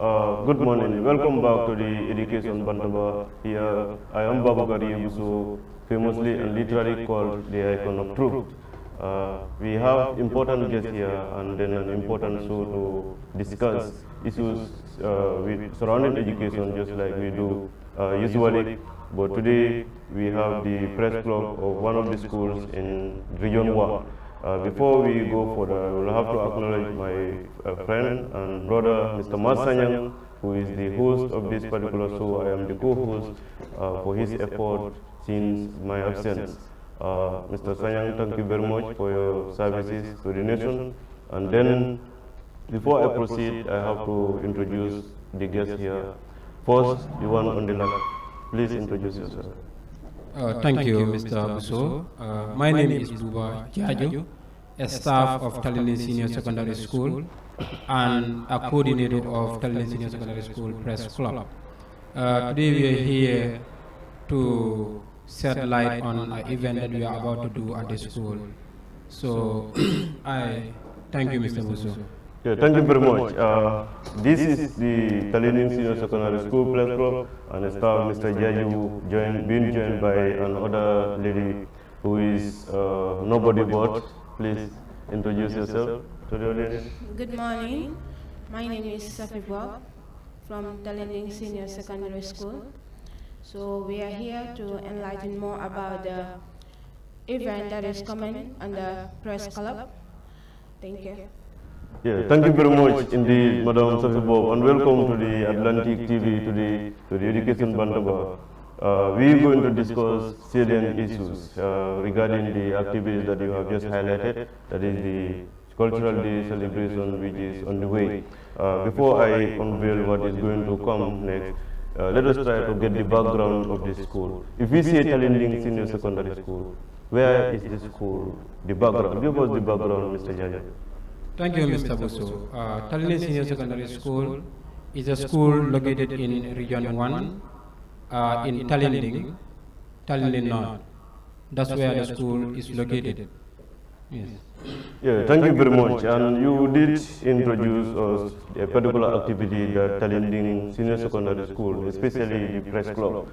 Good morning. Welcome back to the Education Bantaba. Here, I am Bubacarr, Busso, famously and literally called the icon of truth. We have important guests here and then an important show to discuss issues surrounding education, just like we do usually. But today, we have the press club of one of the schools in Region 1. Before we go further, I will have to acknowledge my friend and brother, Mr. Masanyang, who is the host of this particular show. I am the co-host for his effort since my absence. Mr. Sanyang, thank you very much for your services to the nation. And then, before I proceed, I have to introduce the guests here. First, the one on the left. Please introduce yourself. Thank you, Mr. Busso. My name is Bubacarr, a staff of Tallinding Senior Secondary School and a coordinator of Tallinding Senior Secondary School Press Club. Today we are here to shed light on an event that we are about to do at the school. So I thank you, Mr. Busso. Yeah, thank you very much. This is the Tallinding Senior Secondary School Press Club, and staff Mr. Jaju being joined by another lady who is nobody but. Please introduce yourself to the audience. Good morning. My name is Safi Bob from Tallinding Senior Secondary School. So we are here to enlighten more about the event that is coming on the Press Club. Thank you. Yeah, thank you very much indeed, Madam Safi Bob, and welcome to the Atlantic TV, to the Education Bantaba. We are going to discuss salient issues regarding the activities that you have just highlighted, that is the Cultural Day celebration which is on the way. Before I unveil what is going to come next, let us try to get the background of the school. If we say Tallinding Senior Secondary School, where is the school, the background? Give us the background, Mr. Jaja. Thank you, Mr. Busso. Tallinding Senior Secondary School is a school located in Region 1 in Tallinding North. That's where the school is located. Yes. Yeah, thank you very much. And you did introduce us a particular activity that Tallinding Senior Secondary School, especially the press club,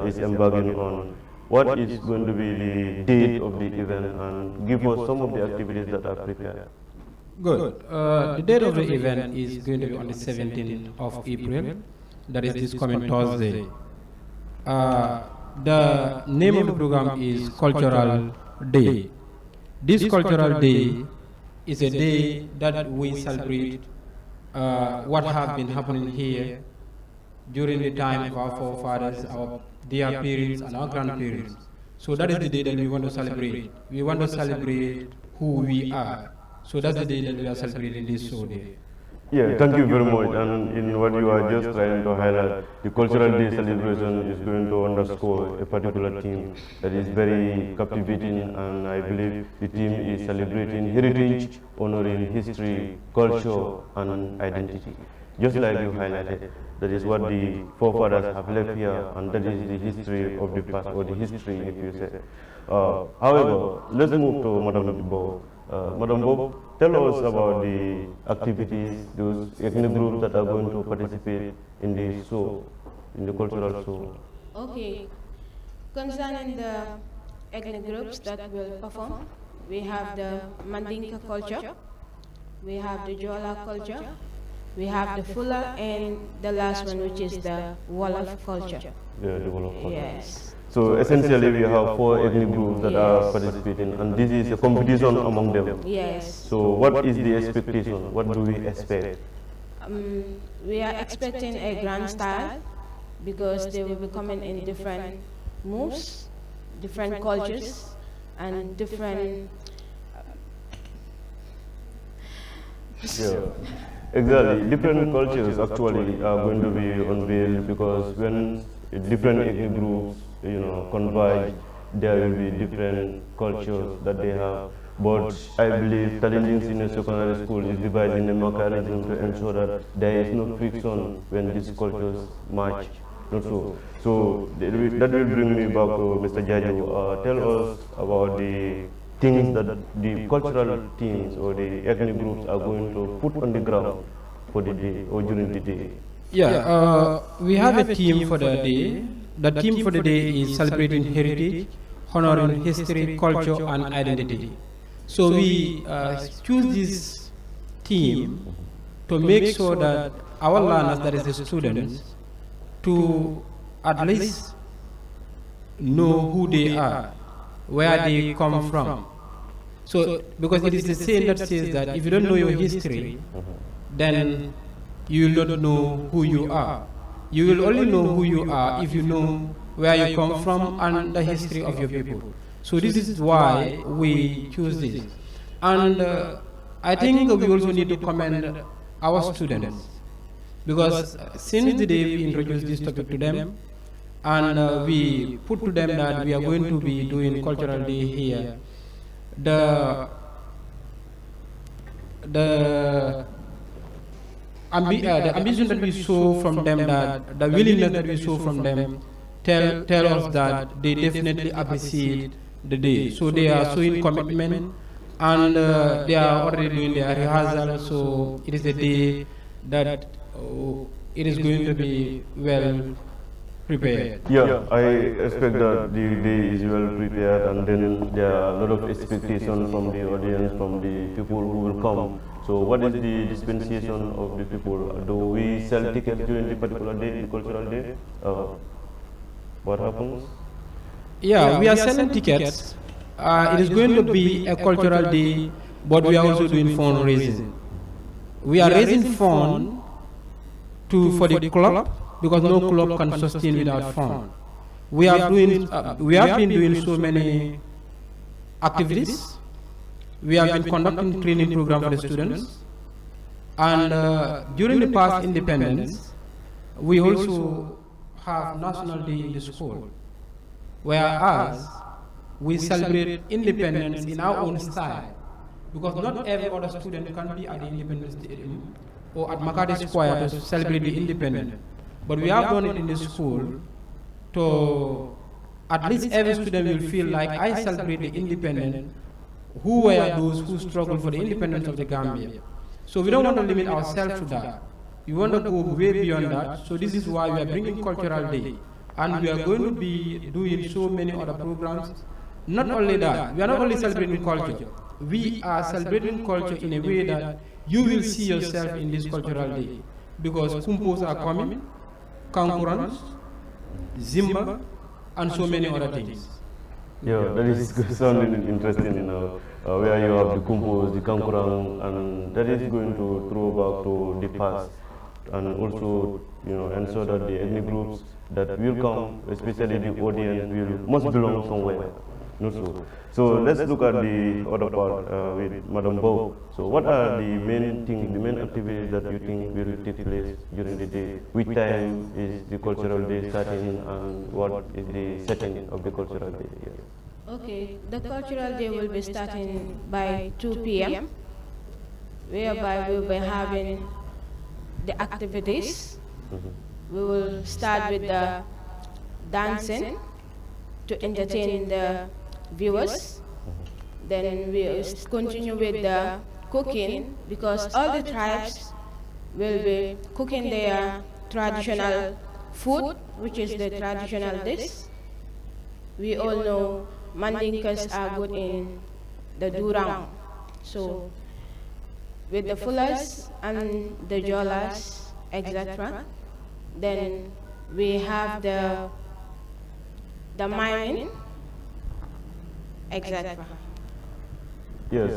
is embarking on. What is going to be the date of the event, and give us some of the activities that are prepared? Good. The date of the event is going to be on the 17th of April. That is this coming Thursday. The name of the program is Cultural Day. This Cultural Day is a day that we celebrate what have been happening here during the time of our forefathers, their parents, and our grandparents. So that is the day that we want to celebrate. We want to celebrate who we are. So that's the day that we are celebrating this show day. Yeah, thank you very much. And in what you are just trying to highlight, the Cultural Day celebration is going to underscore a particular theme that is very captivating, and I believe the theme is celebrating heritage, honoring history, culture, and identity. Just like you highlighted, that is what the forefathers have left here, and that is the history of the past, or the history, if you say. However, let's move to Madam Bob. Madam Bob, tell us about the activities, those ethnic groups that are going to participate in the show, in the cultural show. Okay. Concerning the ethnic groups that will perform, we have the Mandinka culture, we have the Jola culture, we have the Fula, and the last one, which is the Wolof culture. Yeah, the Wolof culture. Yes. So essentially we have 4 ethnic groups that are participating, and this is a competition among them. Yes. So what is the expectation? What do we expect? We are expecting a grand style, because they will be coming in different moves, different cultures, and different... Yeah. Exactly. Different cultures actually are going to be unveiled, because when different ethnic groups, converge, there will be different cultures that they have. But I believe Tallinding Senior Secondary School is devising a mechanism to ensure that there is no friction when these cultures match. Not so. So that will bring me back to Mr. Jaju. Tell us about the things that the cultural teams or the ethnic groups are going to put on the ground for the day or during the day? Yeah, we have a theme for the day. The theme for the day is celebrating heritage, honoring history, culture, and identity. So we choose this theme to make sure that our learners, that is the students, to at least know who they are, where they come from. So, because it is the saying that says that if you don't know your history, then you will not know who you are. You will only know who you are if you know where you come from and the history of your people. So this is why we choose this. And I think we also need to commend our students, because since the day we introduced this topic to them, and we put to them that we are going to be doing cultural day here, the ambition that we saw from them, that the willingness that we saw from them, tell us that they definitely appreciate the day. So they are showing commitment, and they are already doing their rehearsal. So it is a day that it is going to be well prepared. Yeah, I expect that the day is well prepared, and then there are a lot of expectations from the audience, from the people who will come. So what is the dispensation of the people? Do we sell tickets during the particular day, the cultural day? What happens? Yeah, we are selling tickets. It is going to be a cultural day, but we are also doing fundraising. We are raising fund for the club, because no club can sustain without fund. We have been doing so many activities. We have been conducting training program for the students, and during the past independence, we also have National Day in the school, whereas we celebrate independence in our own style, because not every other student can be at the Independence Stadium or at Makati Square to celebrate the independence. But we have done it in the school to at least every student will feel like I celebrate the independence. Who were those who struggled for the independence of the Gambia? So we don't want to limit ourselves to that. We want to go way beyond that. So this is why we are bringing Cultural Day. And we are going to be doing so many other programs. Not only that, we are not only celebrating culture. We are celebrating culture in a way that you will see yourself in this Cultural Day. Because Kumpos are coming, Kankurans, Zimba, and so many other things. Yeah, that is sounding interesting, where you have the Kumpos, the Kankurang, and that is going to throw back to the past, and also, ensure that the ethnic groups that will come, especially the audience, must belong somewhere. So let's look at the other part with Madam Bow. So what are the main things, the main activities that you think will take place during the day? Which time is the cultural day starting, and what is the setting of the cultural day? Yeah. Okay, the cultural day will be starting by 2 p.m., whereby we'll be having the activities. We will start with the dancing to entertain the viewers. Then we'll continue with the cooking, because all the tribes will be cooking their traditional food, which is the traditional dish. We all know Mandinkas are good in the durang. So with the fullers and the jolas, etc. Then we have the miming, etc. Yes,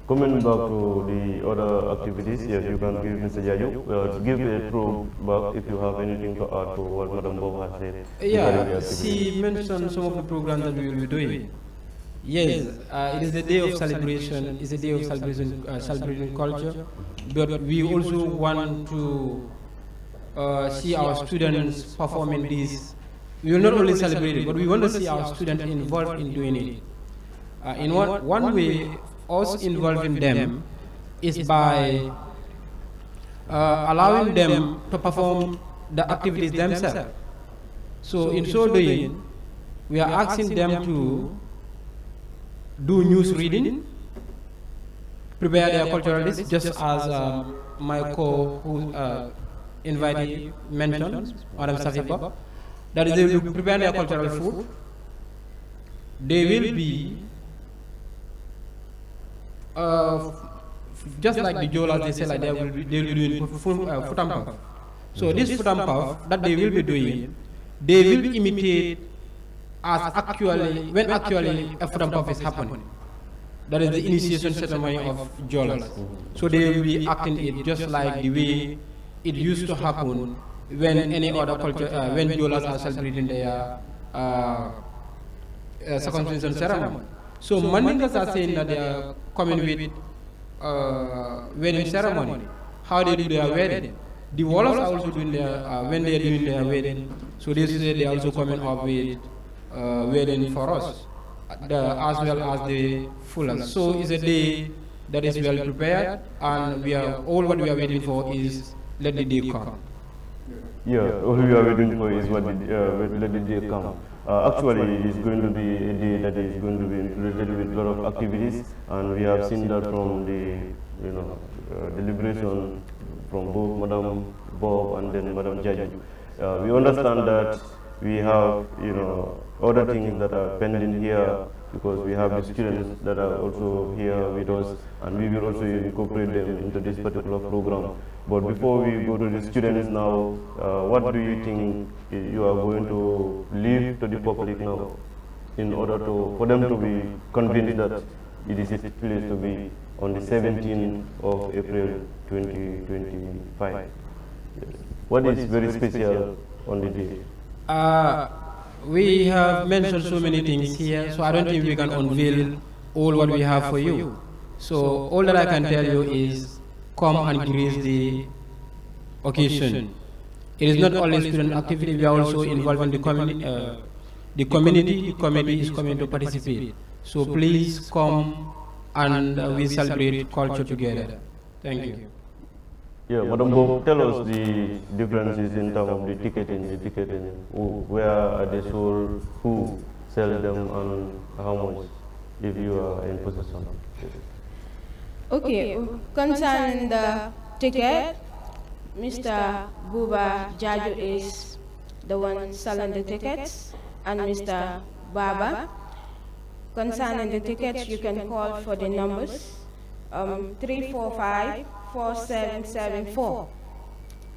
coming back to the other activities, yes, you can give Mr. Jayu, give a throwback if you have anything to add to what Madam Bob has said. Yeah, she mentioned some of the programs that we will be doing. Yes, it is a day of celebration, it's a day of celebrating culture, but we also want to see our students performing this. We will not only celebrate it, but we want to see our students involved in doing it. In one way, us involving them is by allowing them to perform the activities themselves. So in so doing, we are asking them to do news reading, prepare their cultural list, just as my invitee mentioned, Madam Safiba, that they will prepare their cultural food. They will be just like the Jolas, they say like they will be doing foot and puff. So this foot and puff that they will be doing, they will imitate as actually when actually a foot and puff is happening. That is the initiation ceremony of Jolas. So they will be acting it just like the way it used to happen when any other culture, when Jolas are celebrating their circumcision ceremony. So Mandinkas are saying that they are coming with wedding ceremony, how they do their wedding. The Woloffs are also doing their, when they are doing their wedding, so they say they are also coming up with wedding for us, as well as the Fullers. So it's a day that is well prepared, and we are all what we are waiting for is let the day come. Yeah, all we are waiting for is let the day come. Actually, it is going to be a day that is going to be related with a lot of activities, and we have seen that from the deliberation from both Madam Bob and then Madam Jaju. We understand that we have other things that are pending here, because we have the students that are also here with us, and we will also incorporate them into this particular program. But before we go to the students now, what do you think you are going to leave to the public now in order for them to be convinced that it is a place to be on the 17th of April 2025? Yes. What is very special on the day? We have mentioned so many things here, so I don't think we can unveil all what we have for you. So all that I can tell you is come and grace the occasion. It is not only student activity, we are also involving the community. The committee is coming to participate. So please come and we celebrate culture together. Thank you. Yeah, Madam Bob, tell us the differences in terms of the ticketing. Where are they sold, who sells them, and how much, if you are in possession? Okay, concerning the ticket, Mr. Bubacarr is the one selling the tickets, and Mr. Baba. Concerning the tickets, you can call for the numbers 345-4774.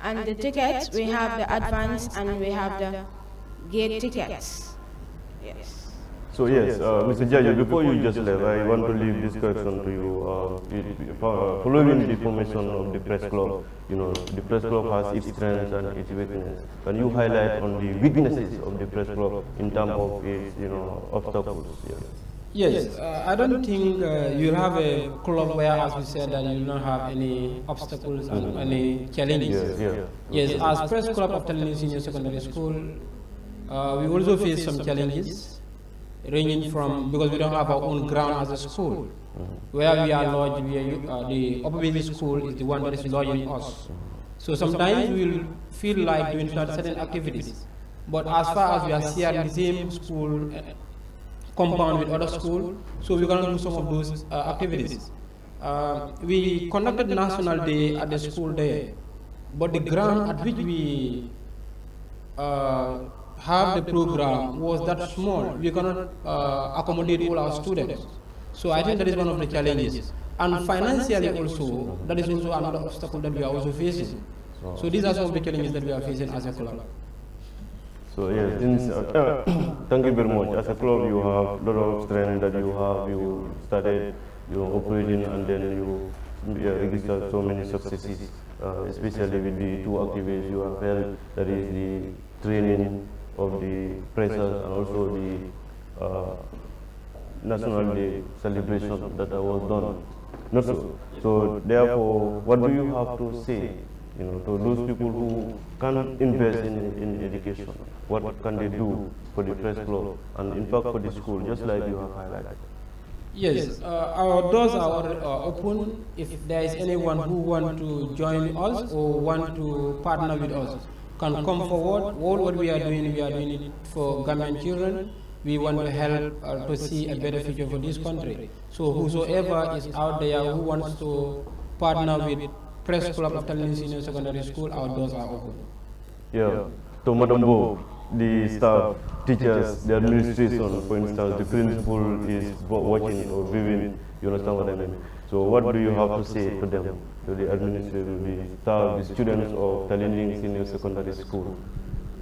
And the tickets, we have the advance and we have the gate tickets. Yes. So yes, Mr. Jaju, before you just left, I want to leave this question to you. Following the formation of the press club, the press club has its strengths and its weaknesses. Can you highlight on the weaknesses of the press club in terms of its, obstacles? Yes, I don't think you'll have a club where, as we said, that you don't have any obstacles and any challenges. Yes, as press club of Tallinding Senior Secondary School, we also face some challenges, ranging from, because we don't have our own ground as a school. Where we are lodged, the upper basic school is the one that is lodging us. So sometimes we will feel like doing certain activities, but as far as we are sharing the same school compound with other schools, so we're going to do some of those activities. We conducted National Day at the school there, but the ground at which we have the program was that small. We cannot accommodate all our students. So I think that is one of the challenges. And financially also, that is also another obstacle that we are also facing. So these are some of the challenges that we are facing as a club. So yes, thank you very much. As a club, you have a lot of strength that you have. You started operating, and then you registered so many successes, especially with the two activities you have held, that is the training of the pressers and also the National Day celebration that was done. So therefore, what do you have to say to those people who cannot invest in education? What can they do for the press club and in fact for the school, just like you have highlighted? Yes, our doors are open. If there is anyone who wants to join us or want to partner with us, can come forward. All what we are doing it for Gambian children. We want to help to see a better future for this country. So whosoever is out there who wants to partner with Press Club of Tallinding Senior Secondary School, our doors are open. Yeah. So, Madam Bo, the staff, teachers, the administration, for instance, the principal is watching or viewing, you understand what I mean? So what do you have to say to them, to the administration, the staff, the students of Tallinding Senior Secondary School?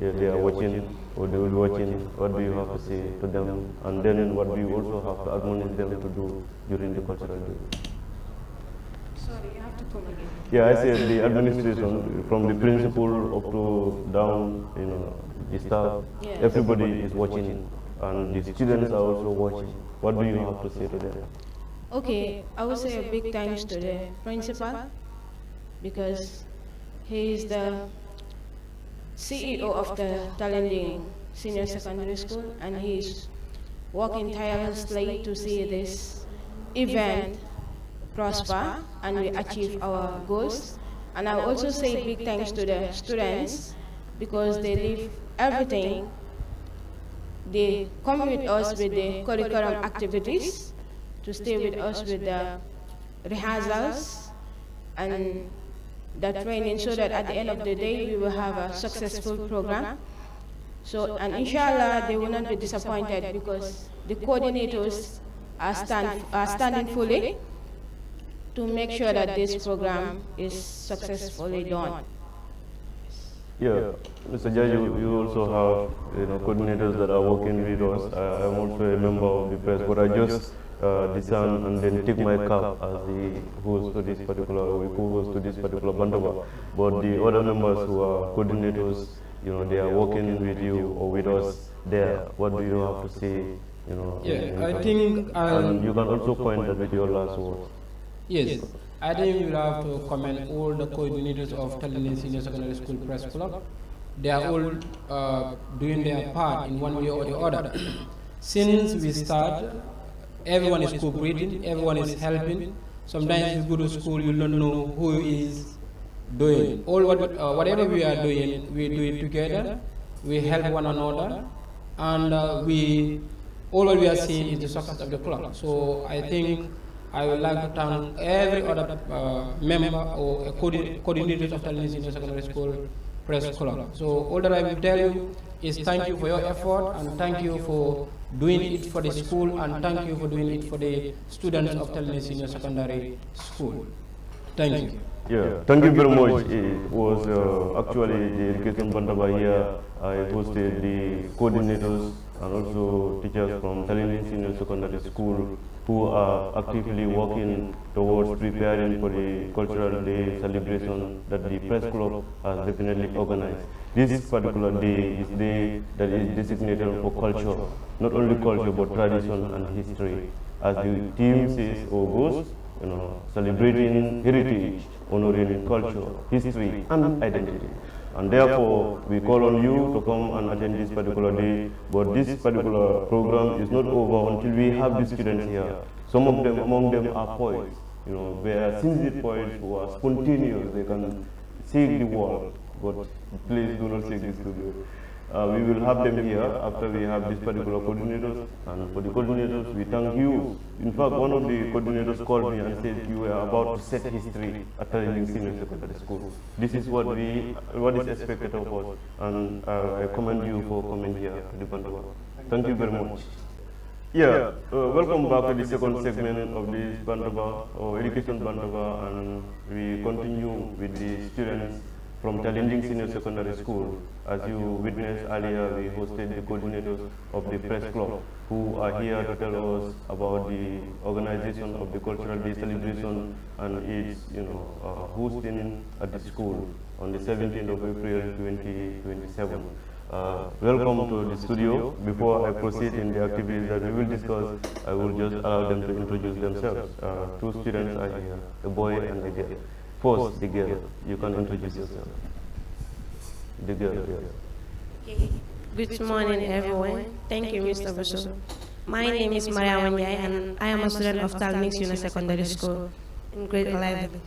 Yeah, they are watching, or they will be watching. What do you have to say to them? And then what do you also have to admonish them to do during the cultural day? Sorry, you have to come again. Yeah, I said the administration, from the principal up to down, you know, the staff, Yes. everybody is watching, and the students are also watching. What do you have to say to them? Okay, I would say a big thanks to the principal because he is the CEO of the Tallinding Senior Secondary School, and he is working tirelessly to see this event prosper and we achieve our goals. And I will also say big thanks to the students because they leave everything. They come with us with the curriculum activities, to stay with us with the rehearsals and the training, so that at the end of the day we will have a successful program. So, and inshallah they will not be disappointed because the coordinators are standing fully to make sure that this program is successfully done. Yeah, Mr. Judge, you also have coordinators that are working with us. I'm also a member of the press, but I just discern and then take my cap as the host to this particular, or co-host to this particular Bantaba. But the other members who are coordinators, they are working with you or with us there. What do you have to say? Yeah, I think and you can also point that with your last words. Yes, I think we'll have to commend all the coordinators of Tallinding Senior Secondary School Press Club. They are all doing their part in one way or the other. Since we start, everyone is cooperating, everyone is helping. Sometimes you go to school, you don't know who is doing. Whatever we are doing, we do it together, we help one another, and all what we are seeing is the success of the club. So I think I would like to thank every other member or coordinators of Tallinding Senior Secondary School Press Club. So all that I will tell you is thank you for your effort, and thank you for doing it for the school, and thank you for doing it for the students of Tallinding Senior Secondary School. Thank you. Yeah, thank you very much. It was actually the Education Bantaba here. I hosted the coordinators and also teachers from Tallinding Senior Secondary School who are actively working towards preparing for the cultural day celebration that the press club has definitely organized. This particular day is the day that is designated for culture, not only culture but tradition and history. As the theme says or goes, celebrating heritage, honoring culture, history, and identity. And therefore, we call on you to come and attend this particular day. But this particular program is not over until we have the students here. Some of them, among them, are poets. They are sincere poets who are spontaneous. They can shake the world. But please do not shake the studio. We will have them here after we have this particular coordinators. And for the coordinators, we thank you. In fact, one of the coordinators called me and said you were about to set history at Tallinding Senior Secondary School. This is what is expected of us. And I commend you for coming here to the Bantaba. Thank you very much. Yeah, welcome back to the second segment of this Bantaba, or Education Bantaba, and we continue with the students from Tallinding Senior Secondary School. As you witnessed earlier, we hosted the coordinators of the press club who are here to tell us about the organization of the Cultural Day celebration and its hosting at the school on the 17th of April 2027. Welcome to the studio. Before I proceed in the activities that we will discuss, I will just allow them to introduce themselves. Two students are here, a boy and a girl. First, the girl. You can introduce yourself. The girl, yes. Good morning, everyone. Thank you, Mr. Busso. My name is Maria Wanyai, and I am a student of Tallinding Senior Secondary School in grade 11.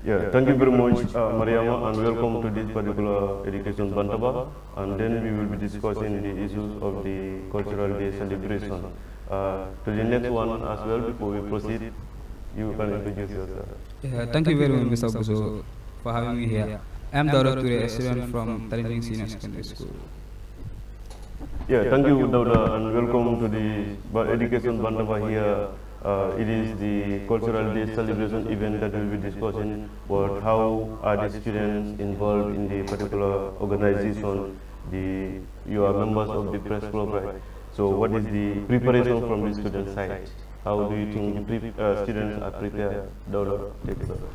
Yeah, thank you very much, Mariama, and welcome to this particular Education Bantaba. And then we will be discussing the issues of the Cultural Day celebration. To the next one as well, before we proceed. You can introduce yourself. Yeah, thank you very much, Mr. Busso, for having me here. I'm Dauda Ture, a student from Tallinding Senior Secondary School. Yeah, thank you, Dauda, and welcome to the Education Bantaba here. It is the Cultural Day celebration event that we'll be discussing about how are the students involved in the particular organization. You are members of the press club, right? So what is the preparation from the student side? How do you think the students are prepared? Dauda, take it over.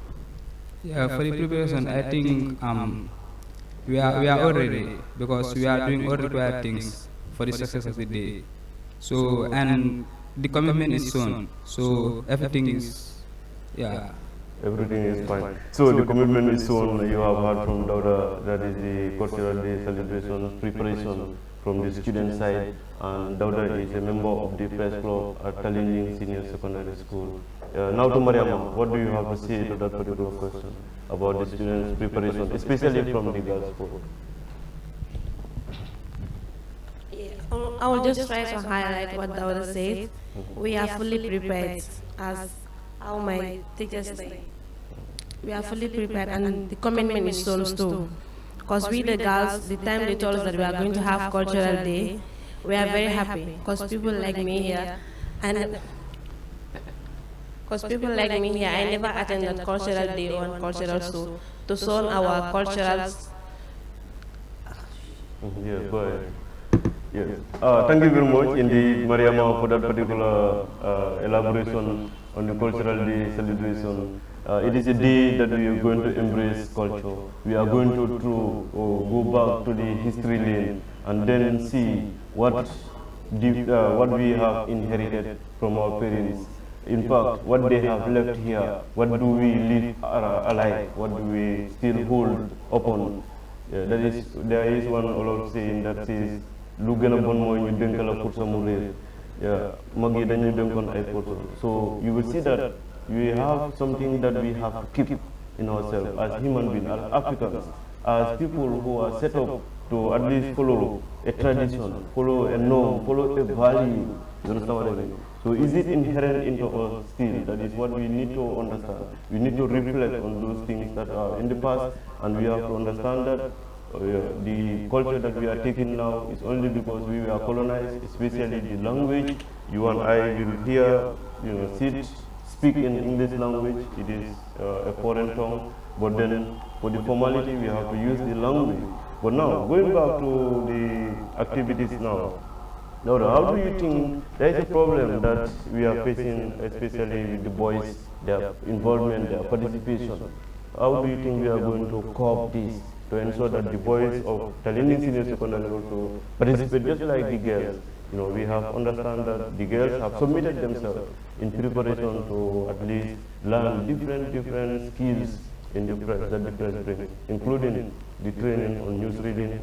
Yeah, for the preparation, I think we are all ready because we are doing all required things for the success of the day. So, and the commitment is shown. So, everything is, yeah. Everything is fine. So, the commitment is shown. You have heard from Dauda, that is the Cultural Day celebration preparation from the student side. And Dauda is a member of the press club at Tallinding Senior Secondary School. Now to Mariama, what do you have to say to that particular question about the students' preparation, especially from the girls' school? I will just try to highlight what Dauda said. We are fully prepared, as how my teachers say. We are fully prepared, and the commitment is shown too. Because we, the girls, the time they told us that we are going to have Cultural Day, we are very happy. Because people like me here, and because people like me here, I never attended Cultural Day or Cultural Show to show our cultural. Yes, go ahead. Yes. Thank you very much, indeed, Mariama, for that particular elaboration on the Cultural Day celebration. It is a day that we are going to embrace culture. We are going to go back to the history lane and then see what we have inherited from our parents. In fact, what they have left here, what do we live alive, what do we still hold upon. There is one old saying that says, lu gën a bon mooy ñu dénk la pour sa mu réer. Mag yi dañu dénkoon ay poto. So you will see that we have something that we have to keep in ourselves as human beings, as Africans, as people who are set up to at least follow a tradition, follow a norm, follow a value. You understand what I mean? So is it inherent into us still? That is what we need to understand. We need to reflect on those things that are in the past, and we have to understand that the culture that we are taking now is only because we were colonized, especially the language. You and I will hear, speak in English language. It is a foreign tongue, but then for the formality we have to use the language. But now, going back to the activities now, how do you think there is a problem that we are facing, especially with the boys, their involvement, their participation? How do you think we are going to cope this to ensure that the boys of Tallinding Senior Secondary also participate just like the girls? We have understand that the girls have submitted themselves in preparation to at least learn different skills in the press that the press brings, including the training on news reading,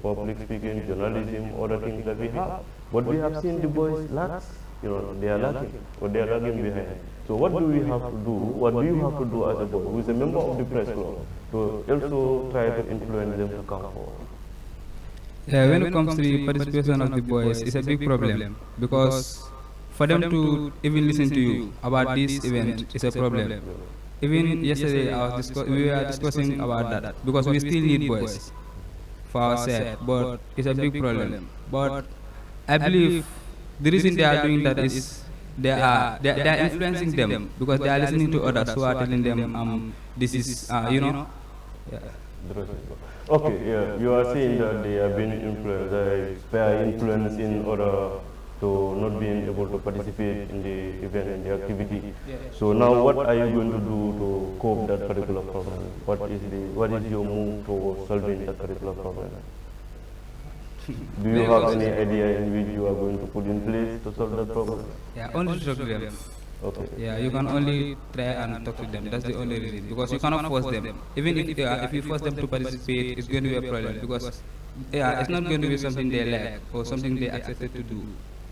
public speaking, journalism, other things that we have. But we have seen the boys lack, they are lacking, or they are lagging behind. So what do we have to do? What do you have to do as a boy who is a member of the press club to also try to influence them to come forward? Yeah, when it comes to the participation of the boys, it's a big problem because for them to even listen to you about this event is a problem. Even yesterday, we were discussing about that because we still need boys for ourselves, but it's a big problem. But I believe the reason they are doing that is they are influencing them because they are listening to others who are telling them this is Yeah. Okay, yeah, you are saying that they are being influenced, they are influenced in order to not being able to participate in the event, in the activity. So now what are you going to do to cope that particular problem? What is your move towards solving that particular problem? Do you have any idea in which you are going to put in place to solve that problem? Yeah, only talk to them. Okay. Yeah, you can only try and talk to them. That's the only reason. Because you cannot force them. Even if you force them to participate, it's going to be a problem. Because it's not going to be something they like or something they accepted to do.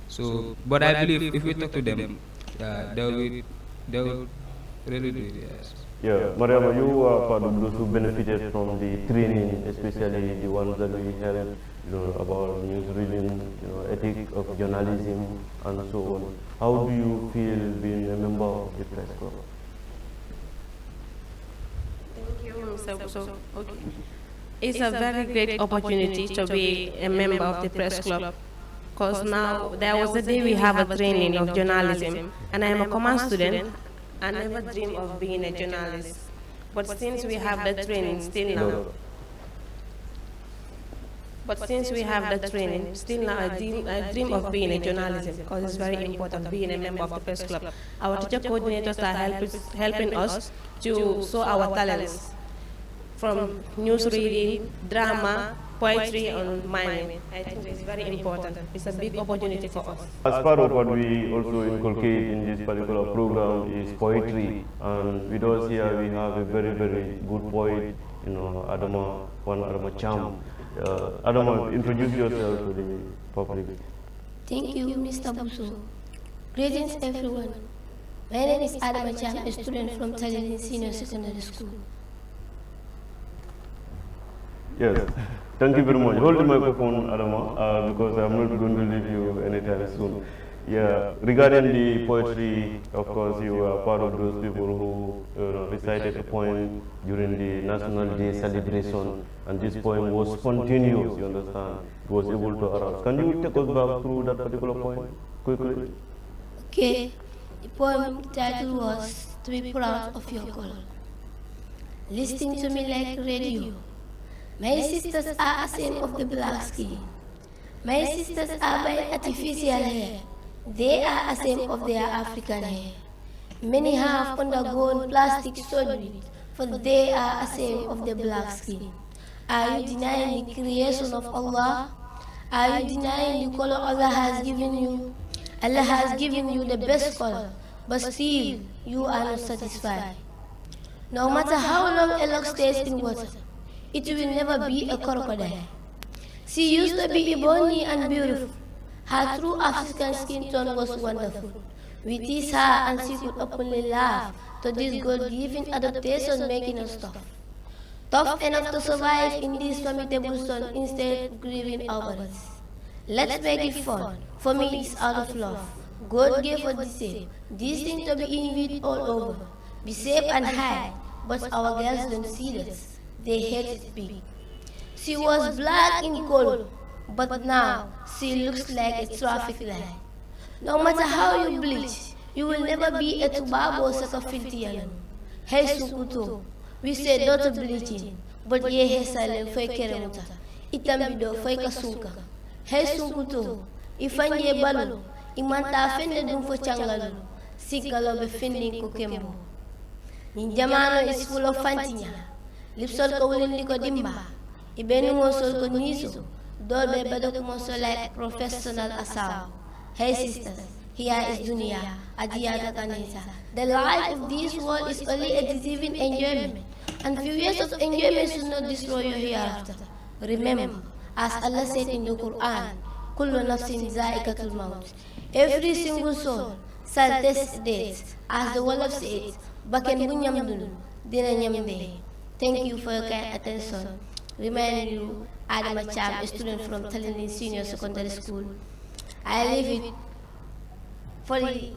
So, but I believe if we talk to them, they will really do it. Yes. Yeah, Mariama, you are part of those who benefited from the training, especially the ones that we held, about news reading, ethics of journalism, and so on. How do you feel being a member of the press club? Thank you, Mr. Busso. Okay. It's a very great opportunity to be a member of the press club, because now there was a day we have a training of journalism, and I'm a common student. I never dream of being a journalist, but since we have the training still now, I dream of being a journalist, because it's very important being a member of the press club. Our teacher coordinators are helping us to show our talents, from news reading, drama, poetry, and mining. I think it's very important. It's a big opportunity for us. As part of what we also inculcate in this particular program is poetry, and with us here we have a very, very good poet, Adama Cham. Adama, introduce yourself to the public. Thank you, Mr. Busso. Greetings, everyone. My name is Adama Cham, a student from Tallinding Senior Secondary School. Yes, thank you very much. Hold the microphone, Adama, because I'm not going to leave you anytime soon. Yeah, regarding the poetry, of course, you are part of those people who recited a poem during the National Day celebration, and this poem was spontaneous, you understand? It was able to arouse. Can you take us back through that particular poem quickly? Okay, the poem title was "To Be Proud of Your Color." Listening to me like radio. My sisters are ashamed of the black skin. My sisters are by artificial hair. They are ashamed of their African hair. Many have undergone plastic surgery, for they are ashamed of the black skin. Are you denying the creation of Allah? Are you denying the color Allah has given you? Allah has given you the best color, but still you are not satisfied. No matter how long a log stays in water, it will never be a crocodile. She used to be ebony and beautiful. Her true African skin tone was wonderful. We teased her and she could openly laugh to this God-given adaptation making us tough. Tough enough to survive in this formidable sun instead of grieving over it. Let's make it fun. For me, it's out of love. God gave us the same. This thing to be in all over. Be safe and hide, but our girls don't see this. They hate it big. She was black in color, but now she looks like a traffic light. No matter how you bleach, you will never be a tobacco sakafiltian. Hey Sukuto, we say not bleaching, but ye he silent for keremuta. Itambido for kasunka. Hey Sukuto, ifanye balo, imanta fende dum for changalo, sikalo be fending kokembo. Ninjamano is full of fantinya. Lipsol ko wulin liko dimba. Ibenu mo sol ko niso. Dolbe badok mo so like professional asaw. Hey sisters, here is dunya, adiyaga kanisa. The life of this world is only a deceiving enjoyment, and few years of enjoyment should not destroy your hereafter. Remember, as Allah said in the Quran, kullu nafsin za'iqatul maut. Every single soul shall taste death, as the word says, baken bunyam dulu, dina nyamde. Thank you for your kind attention. Remind you, Adama Cham, a student from Tallinding Senior Secondary School. I leave it for the...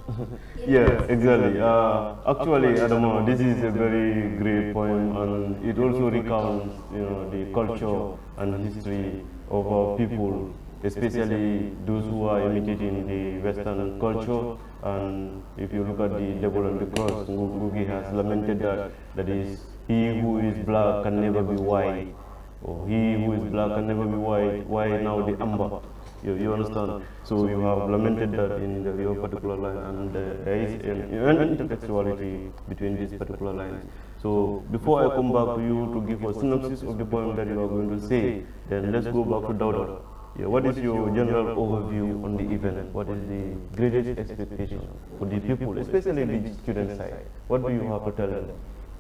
Yeah, exactly. Actually, Adama, this is a very great poem, and it also recounts, the culture and history of our people, especially those who are imitating the Western culture. And if you look at the devil on the cross, Ngugi has lamented that is, he who is black can never be white, or he who is black can never be white. Why now the amber? You understand? So you have lamented that in your particular line, and there is an intertextuality between these particular lines. So before I come back to you to give a synopsis of the poem that you are going to say, then let's go back to Dauda. Yeah, what is your general overview on the event? What is the greatest expectation for the people, especially the student side? What do you have to tell them?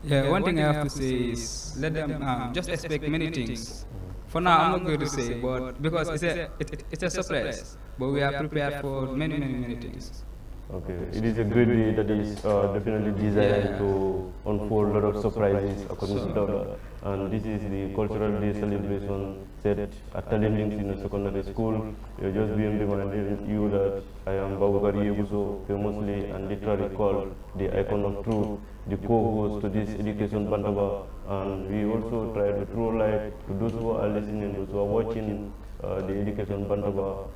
Yeah, one thing I have to say is let them just expect many things. For now, I'm not going to say, but because it's a surprise, but we are prepared for many things. Okay, it is a great day that is definitely designed to unfold a lot of surprises according to Dauda. And this is the Cultural Day celebration set at Tallinding Senior Secondary School. You're just being reminding you that I am Bubacarr Busso, famously and literally called the icon of truth, the co-host to this education Bantaba. And we also try to throw light to those who are listening, those who are watching the education Bantaba.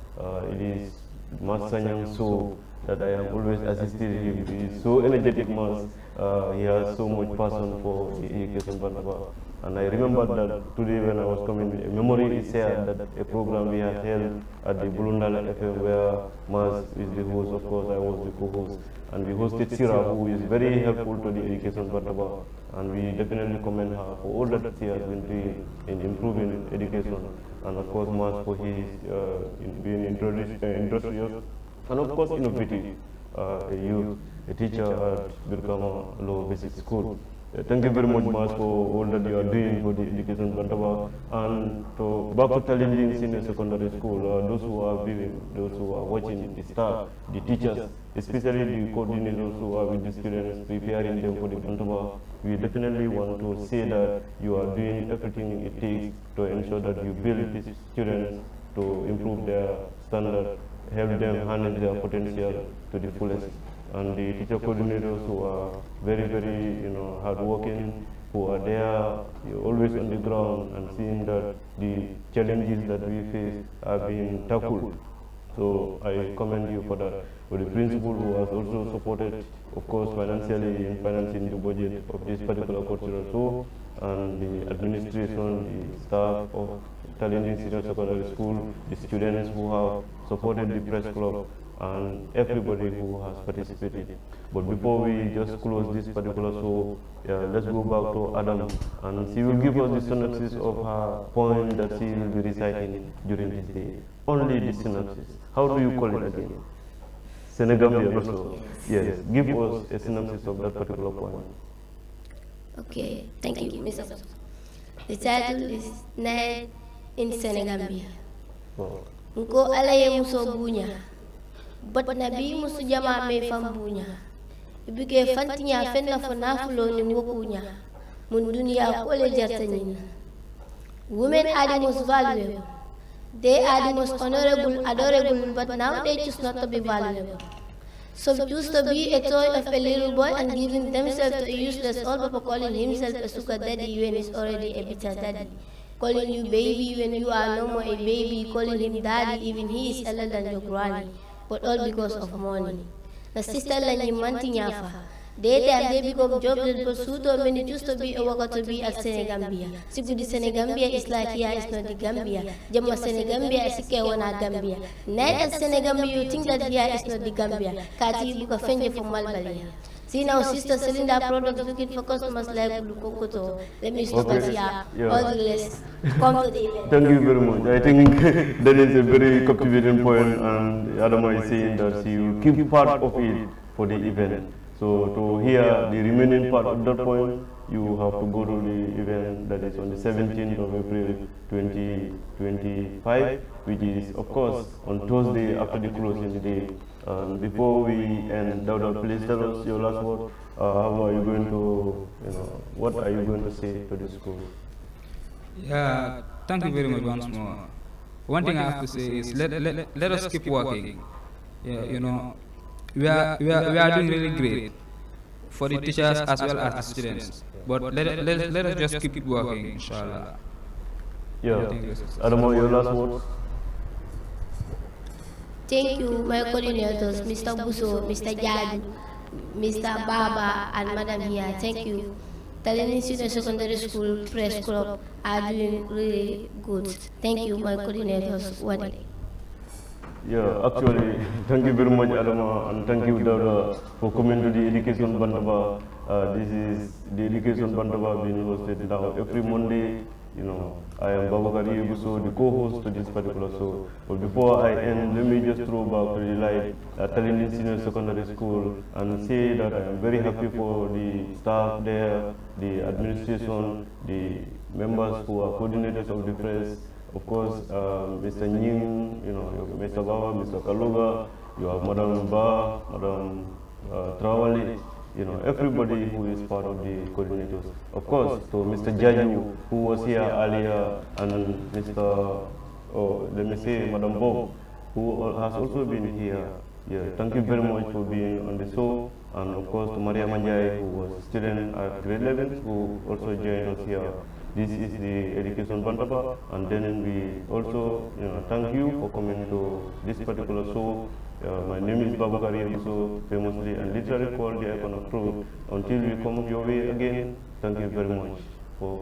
It is Masanyang so that I have always assisted him. He is so energetic man. He has so much passion for the education Bantaba. And I remember that today when I was coming, a memory is shared that a program we had held at the Bulundala FM where Mas is the host, of course I was the co-host. And we hosted Sira, who is very helpful to the education Bantaba. And we definitely commend her for all that she has been doing in improving education. And of course Mas for his being industrious. And of course, innovative, a youth, a teacher at Birkama Low Basic School. Thank you very much, Mas, for all that you are doing for the education Bantaba. And to back to Tallinding Senior Secondary School, those who are viewing, those who are watching, the staff, the teachers, especially the coordinators who are with the students, preparing them for the Bantaba, we definitely want to say that you are doing everything it takes to ensure that you build these students to improve their standard, help them harness their potential to the fullest. And the teacher coordinators who are very, very, hardworking, who are there, always on the ground and seeing that the challenges that we face are being tackled. So I commend you for that. For the principal who has also supported, of course, financially in financing the budget of this particular cultural show, and the administration, the staff of Tallinding Senior Secondary School, the students who have supported the press club, and everybody who has participated. But before we just close this particular show, let's go back to Adam, and she will give us the synopsis of her poem that she will be reciting during this day. Only the synopsis. How do you call it again? Senegambia also. Yes, give us a synopsis of that particular poem. Okay, thank you, Mr. The title is Night in Senegambia. Nko alaye muso bunya. But nabi musu jama me fambunya. Ibike fantinya fenna fonafulo ni wokunya. Mun dunya kole jartanina. Women are the most valuable. They are the most honorable, adorable, but now they choose not to be valuable. Some choose to be a toy of a little boy and giving themselves to a useless old papa calling himself a sugar daddy when he's already a bitter daddy. Calling you baby when you are no more a baby, calling him daddy even he is elder than your granny, but all because of money. The sister Lanyi Mantinyafa. They become jobless, but Sudo many choose to be a worker to be at Senegambia. Sigudi Senegambia is like here is not the Gambia. Jamma Senegambia is Kewana Gambia. Night at Senegambia, you think that here is not the Gambia. Kati Buka Fenje from Malbalia. See now, sister selling that product looking for customers like Lukokoto. Let me stop here. All the rest. Come to the event. Thank you very much. I think that is a very captivating point, and Adama is saying that she will keep part of it for the event. So to hear the remaining part of that point, you have to go to the event that is on the 17th of April 2025, which is of course on Thursday after the closing day. Before we end, Dauda, please tell us your last word. How are you going to, what are you going to say to the school? Yeah, thank you very much once more. One thing I have to say is let us keep working. Yeah, we are doing really great for the teachers as well as the students. But let us just keep working, inshallah. Yeah. Adamo, your last words? Thank you, my coordinators, Mr. Busso, Mr. Jad, Mr. Baba, and Madam here. Thank you. Tallinding Senior Secondary School Press Club are doing really good. Thank you, my coordinators. Yeah, actually, thank you very much, Adama, and thank you, Dauda, for coming to the Education Bantaba. This is the Education Bantaba being hosted now every Monday. I am Bubacarr, Busso, the co-host to this particular show. But before I end, let me just throw back to the light at Tallinding Senior Secondary School and say that I am very happy for the staff there, the administration, the members who are coordinators of the press, of course, Mr. Nying, Mr. Baba, Mr. Kaluga, you have Madam Ba, Madam Trawali, you know, everybody who is part of the coordinators. Of course, to Mr. Jaju, who was here earlier, and Mr. Let me say, Madam Bob, who has also been here. Yeah, thank you very much for being on the show, and of course to Maria Manjai, who was a student at grade 11, who also joined us here. This is the Education Bantaba, and then we also thank you for coming to this particular show. My name is Bubacarr, Busso, famously and literally called the Icon of Truth. Until we come your way again, thank you very much for